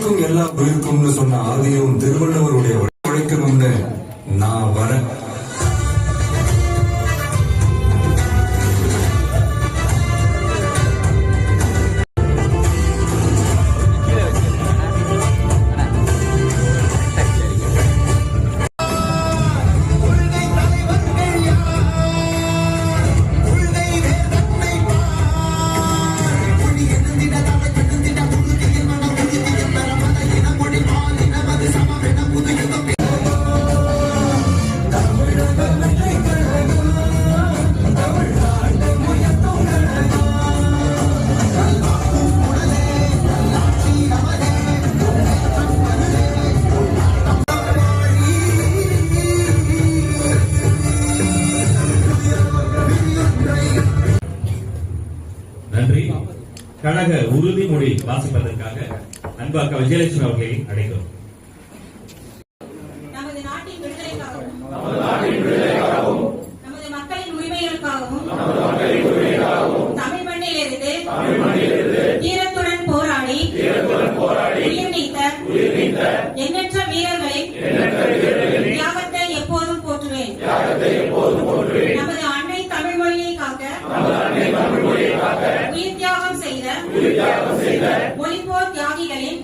உயிர்க்கும் எல்லா உயிருக்கும்னு சொன்ன ஆதியும் திருவள்ளுவருடைய உழைக்கணும்னு நான் வரேன். நன்றி. கழக உறுதிமொழி வாசிப்பதற்காக அன்பாக்க விஜயலட்சுமி அவர்களை அழைக்கிறோம். நமது நாட்டின் விடுதலைக்காகவும் நமது மக்களின் உரிமைகளுக்காகவும் தமிழ் மண்ணிலிருந்து தீரத்துடன் போராடி உயிர் நீத்த எண்ணற்ற வீரர்களின் தியாகத்தை எப்போதும் போற்றுவேன். நமது அன்னை தமிழ் மொழியை காக்க உயிர் தியாகம் செய்த மொழிப்போர் தியாகிகளின்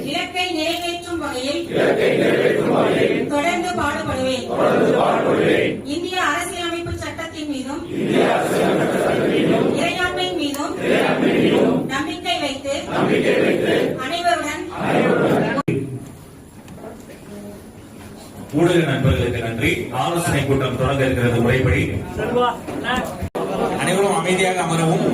இலக்கை நிறைவேற்றும் வகையில் தொடர்ந்து பாடுபடுவேன். இந்திய அரசியலமைப்பு சட்டத்தின் மீதும் இறையாண்மை மீதும் நம்பிக்கை வைத்து அனைவருடன் ஊடக நண்பர்களுக்கு நன்றி. ஆலோசனை கூட்டம் தொடங்க இருக்கிறது. முறைப்படி அனைவரும் அமைதியாக அமரவும்.